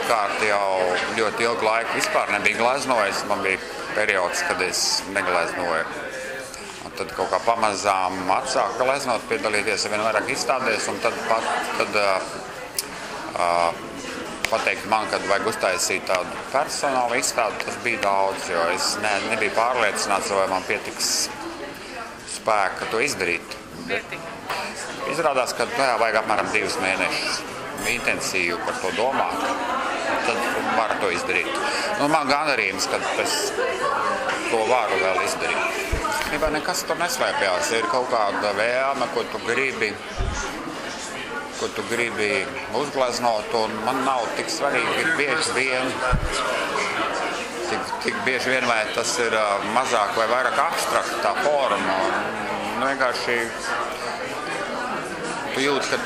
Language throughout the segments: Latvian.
pirmkārt jau ļoti ilgu laiku vispār nebija gleznojis. Man bija periods, kad es negleznoju. Un tad kaut kā pamazām atsāku gleznot, piedalīties vien vairāk izstādēs, un tad pateikt man, kad vajag uztaisīt tādu personālu izstādi, tas bija daudz, jo es nebiju pārliecināts, vai man pietiks spēka to izdarīt. Izrādās, ka tajā vajag apmēram 2 mēnešus intensīvi par to domāt, tad var to izdarīt. Nu, man gandarījums, kad es to varu vēl izdarīt. Īstenībā nekas tur neslēpjās. Ir kaut kāda vēlme, ko tu gribi uzgleznot, un man nav tik svarīgi tik bieži vien, vai tas ir mazāk vai vairāk abstrakta tā forma. Nu, vienkārši tu jūti, ka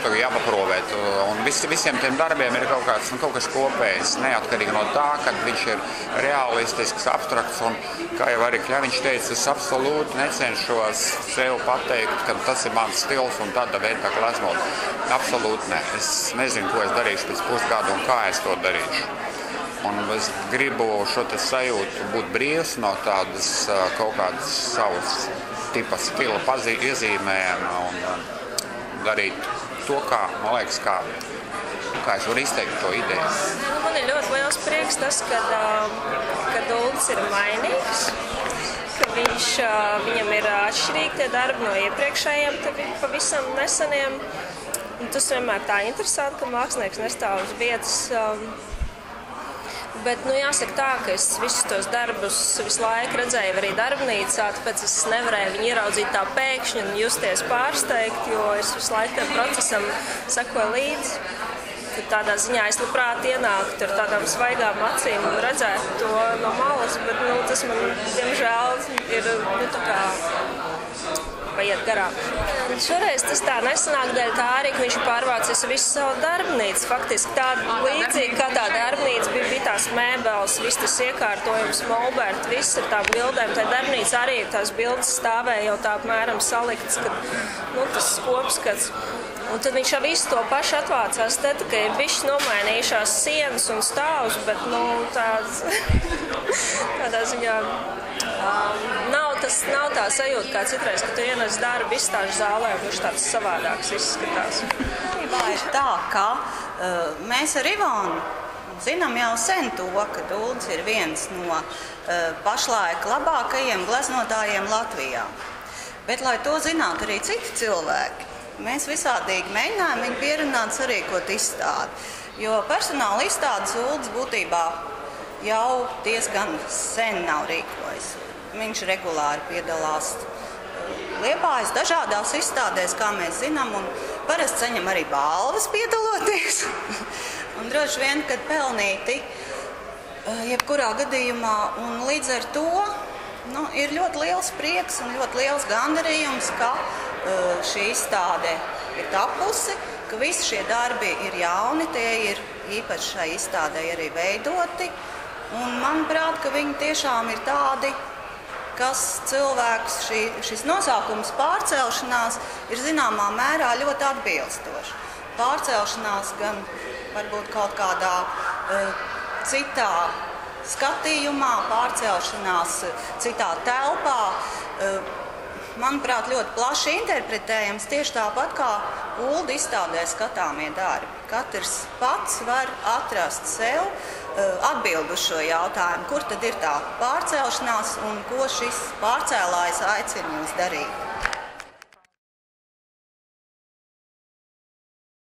tev jāpaprovēt, un visiem tiem darbiem ir kaut kas kopējs, neatkarīgi no tā, kad viņš ir realistisks, abstrakts, un, kā jau arī Kļaviņš teica, es absolūti necenšos sev pateikt, ka tas ir mans stils un tāda veidā gleznot. Absolūti ne. Es nezinu, ko es darīšu pēc pusgada un kā es to darīšu. Un es gribu šo te sajūtu būt brīvs no tādas kaut kādas savas tipa stila iezīmēm un darīt to, man liekas, kā es varu izteikt to ideju. Man ir ļoti liels prieks tas, ka Uldis ir mainīgs, ka viņam ir atšķirīgi tie darbi no iepriekšējiem, pavisam neseniem. Un tas vienmēr tā interesanti, ka mākslinieks nestāv uz vietas. Bet, jāsaka tā, ka es visus tos darbus visu laiku redzēju arī darbnīcā, tāpēc es nevarēju viņu ieraudzīt tā pēkšņi un justies pārsteigt, jo es visu laiku tam procesam sekoju līdzi. Tad tādā ziņā es labprāt ienāktu ar tādām svaigām acīm un redzētu to no malas, bet tas man, diemžēl, ir tā kā paiet garām. Šoreiz tas tā nesanāk dēļ tā arī, ka viņš ir pārvācies visu savu darbnīcu. Faktiski tāda līdzīga kā tā darbnīca bija tās mēbeles, viss tas iekārtojums, molberti, viss ar tām bildēm. Tā darbnīca arī tās bildes stāvēja jau tā apmēram saliktas, kad tas kopskats. Un tad viņš jau visu to pašu atvācās te, ka ir bišķi nomainījušās sienas un stāvus, bet tādā ziņā nav tā sajūta kā citreiz, ka tu ienes darbu izstāžu zālē un viņš tāds savādāks izskatās. Ir tā, ka mēs ar Ivonu zinām jau sen to, ka Uldis ir viens no pašlaik labākajiem gleznotājiem Latvijā. Bet, lai to zinātu arī citi cilvēki, mēs visādīgi mēģinājām viņu pierunāt sarīkot izstādi. Jo personāla izstādes Uldis būtībā jau diezgan sen nav rīkojis. Viņš regulāri piedalās Liepājas dažādās izstādēs, kā mēs zinām, un parasti saņem arī balvas piedaloties. Un droši vien, kad pelnīti jebkurā gadījumā, un līdz ar to ir ļoti liels prieks un ļoti liels gandarījums, ka šī izstāde ir tapusi, ka visi šie darbi ir jauni, tie ir īpaši šai izstādē arī veidoti. Un manuprāt, ka viņi tiešām ir tādi, kas cilvēks, šis nosaukums pārcelšanās ir zināmā mērā ļoti atbilstoši. Pārcelšanās gan varbūt kaut kādā citā skatījumā, pārcelšanās citā telpā, manuprāt, ļoti plaši interpretējams tieši tāpat kā Ulda izstādē skatāmie darbi. Katrs pats var atrast sev atbildu uz šo jautājumu, kur tad ir tā pārcelšanās un ko šis pārcēlājs aicina jūs darīt.